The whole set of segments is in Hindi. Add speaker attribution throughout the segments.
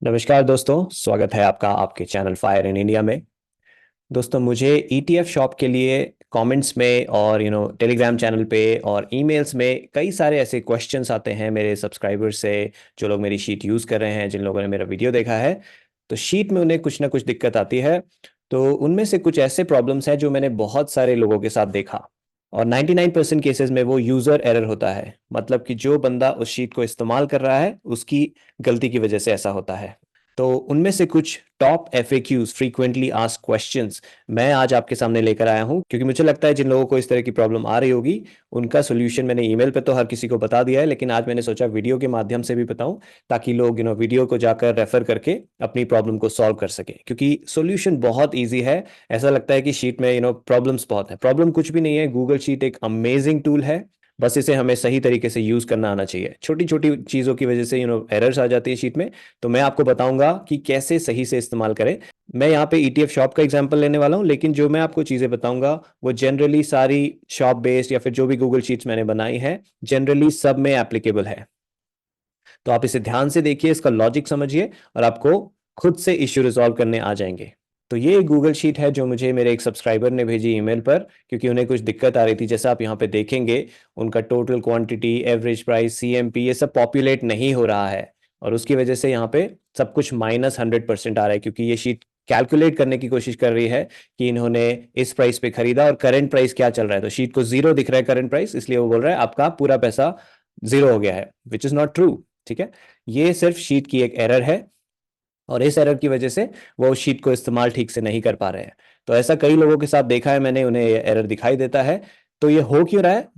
Speaker 1: नमस्कार दोस्तों, स्वागत है आपका आपके चैनल फायर इन इंडिया में। दोस्तों, मुझे ईटीएफ शॉप के लिए कमेंट्स में और टेलीग्राम चैनल पे और ईमेल्स में कई सारे ऐसे क्वेश्चंस आते हैं मेरे सब्सक्राइबर्स से, जो लोग मेरी शीट यूज़ कर रहे हैं, जिन लोगों ने मेरा वीडियो देखा है। तो शीट में उन्हें कुछ ना कुछ दिक्कत आती है। तो उनमें से कुछ ऐसे प्रॉब्लम्स हैं जो मैंने बहुत सारे लोगों के साथ देखा, और 99% केसेस में वो यूज़र एरर होता है। मतलब कि जो बंदा उस शीट को इस्तेमाल कर रहा है उसकी गलती की वजह से ऐसा होता है। तो उनमें से कुछ top FAQs, frequently asked questions, मैं आज आपके सामने लेकर आया हूं, क्योंकि मुझे लगता है जिन लोगों को इस तरह की प्रॉब्लम आ रही होगी उनका सोल्यूशन मैंने ईमेल पे तो हर किसी को बता दिया है, लेकिन आज मैंने सोचा वीडियो के माध्यम से भी बताऊं, ताकि लोग वीडियो को जाकर रेफर करके अपनी प्रॉब्लम को सॉल्व कर सके, क्योंकि सोल्यूशन बहुत ईजी है। ऐसा लगता है कि शीट में प्रॉब्लम्स बहुत है। प्रॉब्लम कुछ भी नहीं है। गूगल शीट एक अमेजिंग टूल है। बस इसे हमें सही तरीके से यूज करना आना चाहिए। छोटी छोटी चीजों की वजह से एरर्स आ जाती है शीट में। तो मैं आपको बताऊंगा कि कैसे सही से इस्तेमाल करें। मैं यहाँ पे ईटीएफ शॉप का एग्जांपल लेने वाला हूँ, लेकिन जो मैं आपको चीजें बताऊंगा वो जनरली सारी शॉप बेस्ड या फिर जो भी गूगल शीट्स मैंने बनाई है, जनरली सब में एप्लीकेबल है। तो आप इसे ध्यान से देखिए, इसका लॉजिक समझिए, और आपको खुद से इश्यू रिजॉल्व करने आ जाएंगे। तो ये गूगल शीट है जो मुझे मेरे एक सब्सक्राइबर ने भेजी ईमेल पर, क्योंकि उन्हें कुछ दिक्कत आ रही थी। जैसा आप यहाँ पे देखेंगे, उनका total quantity, average price, CMP, ये सब पॉपुलेट नहीं हो रहा है, और उसकी वजह से यहाँ पे सब कुछ -100% आ रहा है, क्योंकि ये शीट कैलकुलेट करने की कोशिश कर रही है कि इन्होंने इस प्राइस पे खरीदा और करंट प्राइस क्या चल रहा है। तो शीट को जीरो दिख रहा है करंट प्राइस, इसलिए वो बोल रहा है आपका पूरा पैसा जीरो हो गया है, विच इज नॉट ट्रू। ठीक है, ये सिर्फ शीट की एक एरर है, और इस एरर की वजह से वो उस शीट को इस्तेमाल ठीक से नहीं कर पा रहे हैं। तो ऐसा कई लोगों के साथ देखा है मैंने, उन्हें ये एरर दिखाई देता है। तो ये हो क्यों रहा है?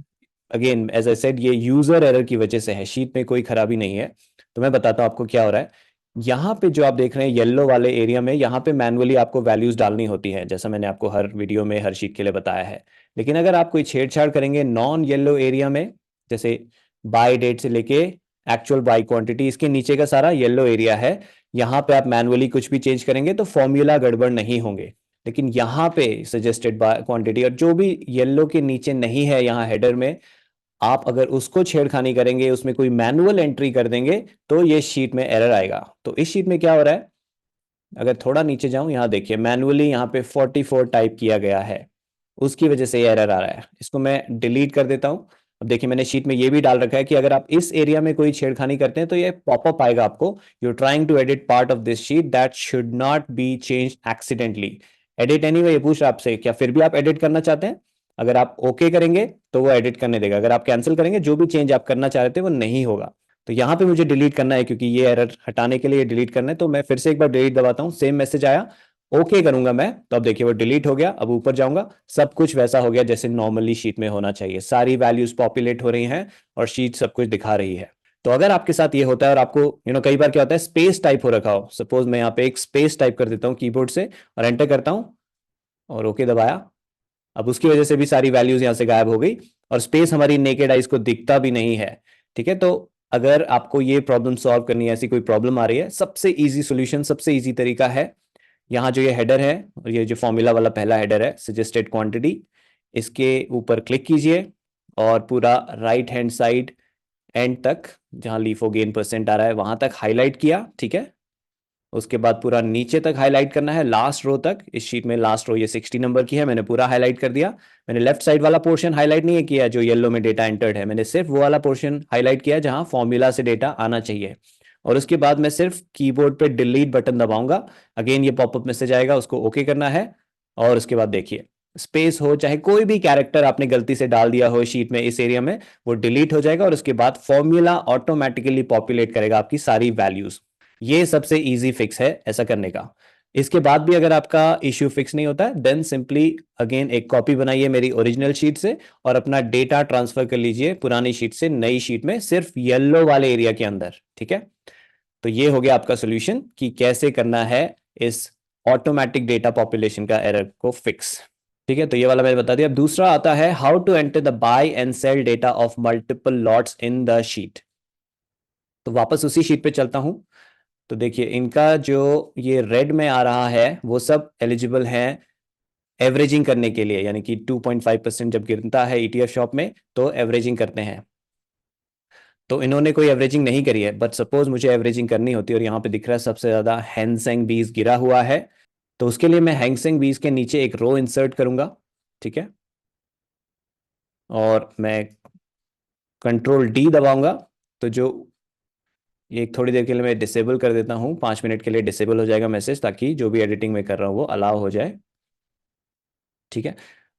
Speaker 1: अगेन एज आई सेड, ये यूजर एरर की वजह से है, शीट में कोई खराबी नहीं है। तो मैं बताता हूँ आपको क्या हो रहा है। यहाँ पे जो आप देख रहे हैं येलो वाले एरिया में, यहाँ पे मैनुअली आपको वैल्यूज डालनी होती है, जैसा मैंने आपको हर वीडियो में हर शीट के लिए बताया है। लेकिन अगर आप कोई छेड़छाड़ करेंगे नॉन येलो एरिया में, जैसे बाय डेट से लेके एक्चुअल बाय क्वांटिटी, इसके नीचे का सारा येलो एरिया है, यहाँ पे आप मैनुअली कुछ भी चेंज करेंगे तो फॉर्मूला गड़बड़ नहीं होंगे। लेकिन यहाँ पे सजेस्टेड बाय क्वांटिटी और जो भी येलो के नीचे नहीं है यहाँ हेडर में, आप अगर उसको छेड़खानी करेंगे, उसमें कोई मैनुअल एंट्री कर देंगे, तो ये शीट में एरर आएगा। तो इस शीट में क्या हो रहा है, अगर थोड़ा नीचे जाऊं, यहाँ देखिए मैनुअली यहाँ पे 44 टाइप किया गया है, उसकी वजह से ये एरर आ रहा है। इसको मैं डिलीट कर देता हूँ। अब देखिए, मैंने शीट में ये भी डाल रखा है कि अगर आप इस एरिया में कोई छेड़खानी करते हैं तो ये पॉपअप आएगा आपको, you trying to edit part of this sheet that should not be change accidentally. Edit anyway, ये पूछ रहा है आपसे, क्या फिर भी आप एडिट करना चाहते हैं? अगर आप ओके करेंगे तो वो एडिट करने देगा, अगर आप कैंसिल करेंगे, जो भी चेंज आप करना चाह रहे थे वो नहीं होगा। तो यहाँ पे मुझे डिलीट करना है, क्योंकि ये एरर हटाने के लिए डिलीट करना है। तो मैं फिर से एक बार डिलीट दबाता हूँ, सेम मैसेज आया, ओके करूंगा मैं, तो अब देखिए वो डिलीट हो गया। अब ऊपर जाऊंगा, सब कुछ वैसा हो गया जैसे नॉर्मली शीट में होना चाहिए। सारी वैल्यूज पॉपुलेट हो रही हैं और शीट सब कुछ दिखा रही है। तो अगर आपके साथ ये होता है और आपको कई बार क्या होता है, स्पेस टाइप हो रखा हो, सपोज मैं यहाँ पे एक स्पेस टाइप कर देता हूँ कीबोर्ड से और एंटर करता हूँ और ओके दबाया, अब उसकी वजह से भी सारी वैल्यूज यहाँ से गायब हो गई, और स्पेस हमारी नेकेड आइज को दिखता भी नहीं है। ठीक है, तो अगर आपको ये प्रॉब्लम सॉल्व करनी है, ऐसी कोई प्रॉब्लम आ रही है, सबसे इजी सॉल्यूशन, सबसे इजी तरीका है, यहाँ जो ये हेडर है और ये जो फॉर्मूला वाला पहला हेडर है सजेस्टेड क्वांटिटी, इसके ऊपर क्लिक कीजिए और पूरा राइट हैंड साइड एंड तक, जहाँ लीफो गेन परसेंट आ रहा है वहां तक हाईलाइट किया। ठीक है, उसके बाद पूरा नीचे तक हाईलाइट करना है, लास्ट रो तक। इस शीट में लास्ट रो ये 60 नंबर की है, मैंने पूरा हाईलाइट कर दिया। मैंने लेफ्ट साइड वाला पोर्शन हाईलाइट नहीं किया जो येलो में डेटा एंटर्ड है, मैंने सिर्फ वो वाला पोर्शन हाईलाइट किया जहां फॉर्मूला से डेटा आना चाहिए। और उसके बाद मैं सिर्फ कीबोर्ड पे डिलीट बटन दबाऊंगा, अगेन ये पॉपअप मैसेज आएगा, उसको ओके करना है। और उसके बाद देखिए, स्पेस हो चाहे कोई भी कैरेक्टर आपने गलती से डाल दिया हो शीट में इस एरिया में, वो डिलीट हो जाएगा, और उसके बाद फॉर्मूला ऑटोमेटिकली पॉपुलेट करेगा आपकी सारी वैल्यूज। ये सबसे इजी फिक्स है ऐसा करने का। इसके बाद भी अगर आपका इश्यू फिक्स नहीं होता है, देन सिंपली अगेन एक कॉपी बनाइए मेरी ओरिजिनल शीट से और अपना डेटा ट्रांसफर कर लीजिए पुरानी शीट से नई शीट में, सिर्फ येलो वाले एरिया के अंदर। ठीक है, तो ये हो गया आपका सोल्यूशन कि कैसे करना है इस ऑटोमेटिक डेटा पॉपुलेशन का एरर को फिक्स। ठीक है, तो ये वाला मैंने बता दिया। अब दूसरा आता है, how to enter the buy and sell data of multiple lots in the sheet. तो वापस उसी शीट पे चलता हूं। तो देखिए, इनका जो ये रेड में आ रहा है वो सब एलिजिबल हैं एवरेजिंग करने के लिए, यानी कि 2.5% जब गिरता है ईटीएफ शॉप में तो एवरेजिंग करते हैं। तो इन्होंने कोई एवरेजिंग नहीं करी है, बट सपोज मुझे एवरेजिंग करनी होती है और यहाँ पे दिख रहा है सबसे ज्यादा हैंसेंग बीस गिरा हुआ है, तो उसके लिए मैं हैंसेंग बीस के नीचे एक रो इंसर्ट करूंगा, ठीक है, और मैं कंट्रोल डी दबाऊंगा। तो जो ये थोड़ी देर के लिए मैं डिसेबल कर देता हूँ, 5 मिनट के लिए डिसेबल हो जाएगा मैसेज, ताकि जो भी एडिटिंग में कर रहा हूँ वो अलाउ हो जाए, ठीक है।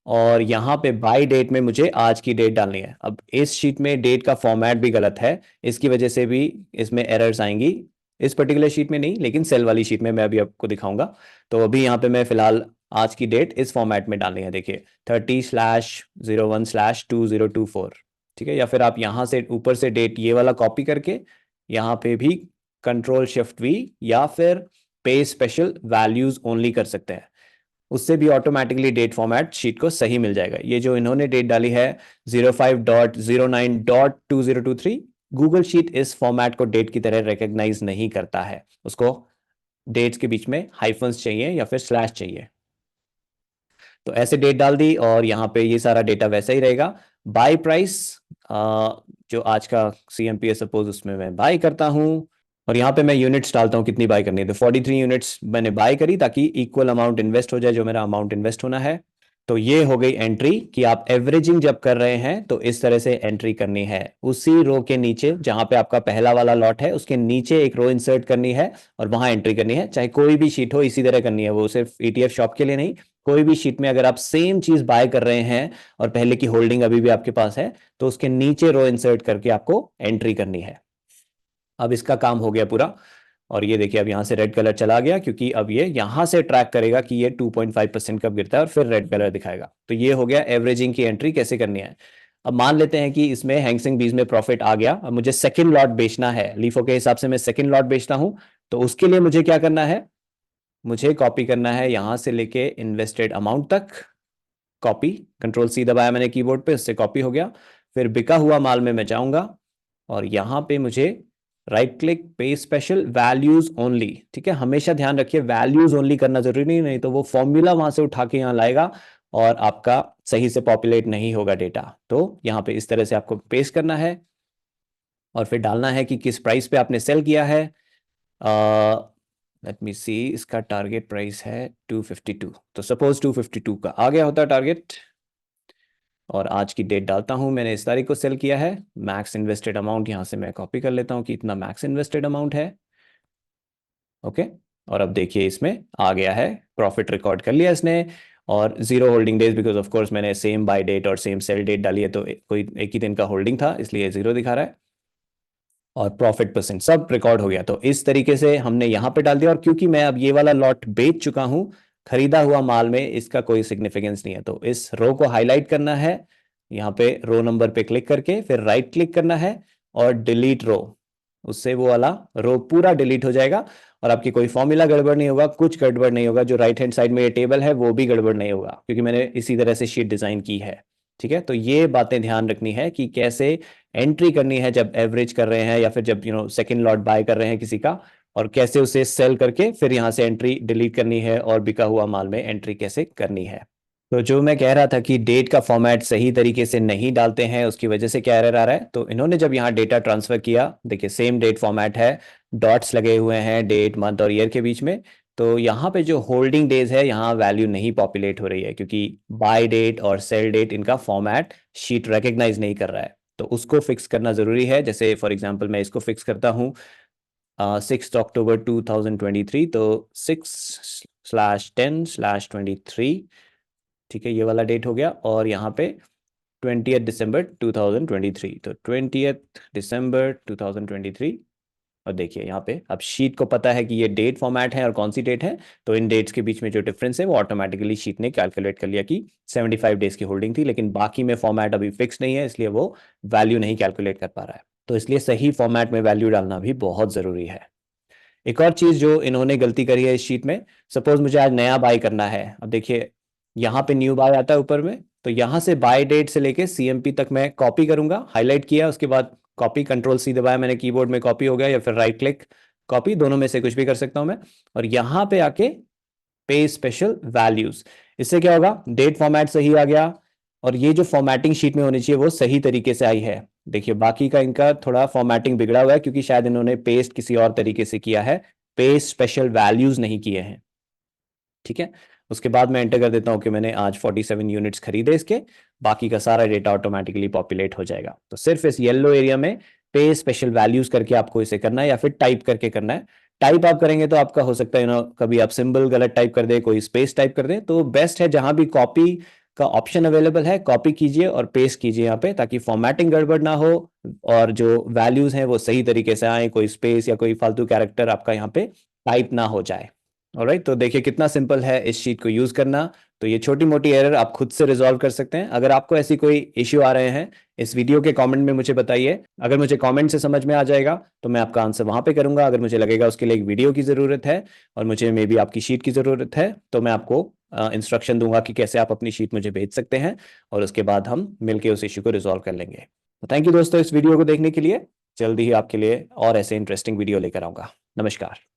Speaker 1: और यहाँ पे बाय डेट में मुझे आज की डेट डालनी है। अब इस शीट में डेट का फॉर्मेट भी गलत है, इसकी वजह से भी इसमें एरर्स आएंगी। इस पर्टिकुलर शीट में नहीं, लेकिन सेल वाली शीट में मैं अभी आपको दिखाऊंगा। तो अभी यहाँ पे मैं फिलहाल आज की डेट इस फॉर्मेट में डालनी है, देखिए 30/01/2024, ठीक है। या फिर आप यहाँ से ऊपर से डेट ये वाला कॉपी करके यहाँ पे भी कंट्रोल शिफ्ट वी या फिर पे स्पेशल वैल्यूज ओनली कर सकते हैं, उससे भी ऑटोमेटिकली डेट फॉर्मेट शीट को सही मिल जाएगा। ये जो इन्होंने डेट डाली है 05.09.2023, गूगल शीट इस फॉर्मेट को डेट की तरह रिकॉग्नाइज नहीं करता है, उसको डेट्स के बीच में हाइफन्स चाहिए या फिर स्लैश चाहिए। तो ऐसे डेट डाल दी और यहाँ पे ये सारा डेटा वैसा ही रहेगा। बाय प्राइस, जो आज का सीएमपी है सपोज, उसमें मैं बाय करता हूँ और यहाँ पे मैं यूनिट्स डालता हूँ कितनी बाय करनी है। तो 43 यूनिट्स मैंने बाय करी ताकि इक्वल अमाउंट इन्वेस्ट हो जाए जो मेरा अमाउंट इन्वेस्ट होना है। तो ये हो गई एंट्री कि आप एवरेजिंग जब कर रहे हैं तो इस तरह से एंट्री करनी है। उसी रो के नीचे जहां पे आपका पहला वाला लॉट है उसके नीचे एक रो इंसर्ट करनी है और वहां एंट्री करनी है, चाहे कोई भी शीट हो इसी तरह करनी है, वो सिर्फ ईटीएफ शॉप के लिए नहीं, कोई भी शीट में अगर आप सेम चीज बाय कर रहे हैं और पहले की होल्डिंग अभी भी आपके पास है तो उसके नीचे रो इंसर्ट करके आपको एंट्री करनी है। अब इसका काम हो गया पूरा। और ये देखिए अब यहाँ से रेड कलर चला गया क्योंकि अब ये यहाँ से ट्रैक करेगा कि ये 2.5% कब गिरता है और फिर रेड कलर दिखाएगा। तो ये हो गया एवरेजिंग की एंट्री कैसे करनी है। अब मान लेते हैं कि इसमें हैंगसेंग बीज में प्रॉफिट आ गया, अब मुझे सेकंड लॉट बेचना है, लीफो के हिसाब से मैं सेकंड लॉट बेचता हूं। तो उसके लिए मुझे क्या करना है, मुझे कॉपी करना है यहां से लेके इन्वेस्टेड अमाउंट तक, कॉपी, कंट्रोल सी दबाया मैंने कीबोर्ड पे, उससे कॉपी हो गया। फिर बिका हुआ माल में मैं जाऊंगा और यहाँ पे मुझे राइट क्लिक पे स्पेशल वैल्यूज ओनली, ठीक है। हमेशा ध्यान रखिए वैल्यूज ओनली करना जरूरी नहीं, नहीं तो वो फॉर्मूला वहां से उठा के यहाँ लाएगा और आपका सही से पॉपुलेट नहीं होगा डेटा। तो यहाँ पे इस तरह से आपको पेस्ट करना है और फिर डालना है कि किस प्राइस पे आपने सेल किया है। लेट मी सी, इसका टारगेट प्राइस है 252, तो सपोज 252 का आ गया होता टारगेट। और आज की डेट डालता हूं, मैंने इस तारीख को सेल किया है। मैक्स इन्वेस्टेड अमाउंट यहां से मैं कॉपी कर लेता हूं कि इतना मैक्स इन्वेस्टेड अमाउंट है, ओके। और अब देखिए इसमें आ गया है, प्रॉफिट रिकॉर्ड कर लिया इसने। और zero holding days, because of course मैंने सेम बाय डेट और सेम सेल डेट डाली है, तो कोई एक ही दिन का होल्डिंग था इसलिए जीरो दिखा रहा है। और प्रॉफिट परसेंट सब रिकॉर्ड हो गया। तो इस तरीके से हमने यहाँ पे डाल दिया। और क्योंकि मैं अब ये वाला लॉट बेच चुका हूं, खरीदा हुआ माल में इसका कोई सिग्निफिकेंस नहीं है, तो इस रो को हाईलाइट करना है, यहाँ पे रो नंबर पे क्लिक करके फिर राइट क्लिक करना है और डिलीट रो, उससे वो वाला रो पूरा डिलीट हो जाएगा और आपकी कोई फॉर्मूला गड़बड़ नहीं होगा, कुछ गड़बड़ नहीं होगा। जो राइट हैंड साइड में ये टेबल है वो भी गड़बड़ नहीं होगा क्योंकि मैंने इसी तरह से शीट डिजाइन की है, ठीक है। तो ये बातें ध्यान रखनी है कि कैसे एंट्री करनी है जब एवरेज कर रहे हैं या फिर जब सेकंड लॉट बाय कर रहे हैं किसी का, और कैसे उसे सेल करके फिर यहाँ से एंट्री डिलीट करनी है और बिका हुआ माल में एंट्री कैसे करनी है। तो जो मैं कह रहा था कि डेट का फॉर्मेट सही तरीके से नहीं डालते हैं उसकी वजह से क्या एरर आ रहा है, तो इन्होंने जब यहाँ डेटा ट्रांसफर किया, देखिए सेम डेट फॉर्मेट है, डॉट्स लगे हुए हैं डेट मंथ और ईयर के बीच में। तो यहाँ पे जो होल्डिंग डेज है यहाँ वैल्यू नहीं पॉपुलेट हो रही है क्योंकि बाय डेट और सेल डेट इनका फॉर्मेट शीट रिकग्नाइज नहीं कर रहा है। तो उसको फिक्स करना जरूरी है। जैसे फॉर एग्जांपल मैं इसको फिक्स करता हूँ 6 अक्टूबर 2023, तो 6/10/23, ठीक है, ये वाला डेट हो गया। और यहाँ पे 20 दिसंबर 2023, तो 20 दिसंबर 2023। और देखिए यहाँ पे अब शीट को पता है कि ये डेट फॉर्मेट है और कौन सी डेट है, तो इन डेट्स के बीच में जो डिफरेंस है वो ऑटोमेटिकली शीट ने कैलकुलेट कर लिया कि 75 डेज की होल्डिंग थी, लेकिन बाकी में फॉर्मेट अभी फिक्स नहीं है इसलिए वो वैल्यू नहीं कैलकुलेट कर पा रहा है। तो इसलिए सही फॉर्मेट में वैल्यू डालना भी बहुत जरूरी है। एक और चीज जो इन्होंने गलती करी है इस शीट में, सपोज मुझे आज नया बाय करना है, अब देखिए यहाँ पे न्यू बाय आता है ऊपर में, तो यहाँ से बाय डेट से लेके सीएमपी तक मैं कॉपी करूंगा, हाईलाइट किया उसके बाद कॉपी, कंट्रोल सी दबाया मैंने कीबोर्ड में, कॉपी हो गया, या फिर राइट क्लिक कॉपी, दोनों में से कुछ भी कर सकता हूं मैं। और यहाँ पे आके पे स्पेशल वैल्यूज, इससे क्या होगा, डेट फॉर्मेट सही आ गया और ये जो फॉर्मेटिंग शीट में होनी चाहिए वो सही तरीके से आई है। देखिए बाकी का इनका थोड़ा फॉर्मेटिंग बिगड़ा हुआ है क्योंकि शायद इन्होंने पेस्ट किसी और तरीके से किया है, पेस्ट स्पेशल वैल्यूज नहीं किए हैं। ठीक है, उसके बाद मैं एंटर कर देता हूँ कि मैंने आज 47 यूनिट्स खरीदे इसके, बाकी का सारा डेटा ऑटोमेटिकली पॉपुलेट हो जाएगा। तो सिर्फ इस येलो एरिया में पे स्पेशल वैल्यूज करके आपको इसे करना है या फिर टाइप करके करना है। टाइप आप करेंगे तो आपका हो सकता है कभी आप सिंबल गलत टाइप कर दे, कोई स्पेस टाइप कर दे, तो बेस्ट है जहां भी कॉपी का ऑप्शन अवेलेबल है कॉपी कीजिए और पेस्ट कीजिए यहाँ पे, ताकि फॉर्मेटिंग गड़बड़ ना हो और जो वैल्यूज हैं वो सही तरीके से आए, कोई स्पेस या कोई फालतू कैरेक्टर आपका यहाँ पे टाइप ना हो जाए। ऑलराइट, तो देखिए कितना सिंपल है इस शीट को यूज करना। तो ये छोटी मोटी एरर आप खुद से रिजॉल्व कर सकते हैं। अगर आपको ऐसी कोई इश्यू आ रहे हैं इस वीडियो के कमेंट में मुझे बताइए। अगर मुझे कमेंट से समझ में आ जाएगा तो मैं आपका आंसर वहां पे करूंगा। अगर मुझे लगेगा उसके लिए एक वीडियो की ज़रूरत है और मुझे मे बी आपकी शीट की ज़रूरत है, तो मैं आपको इंस्ट्रक्शन दूंगा कि कैसे आप अपनी शीट मुझे भेज सकते हैं और उसके बाद हम मिलकर उस इश्यू को रिजॉल्व कर लेंगे। तो थैंक यू दोस्तों इस वीडियो को देखने के लिए। जल्दी ही आपके लिए और ऐसे इंटरेस्टिंग वीडियो लेकर आऊंगा। नमस्कार।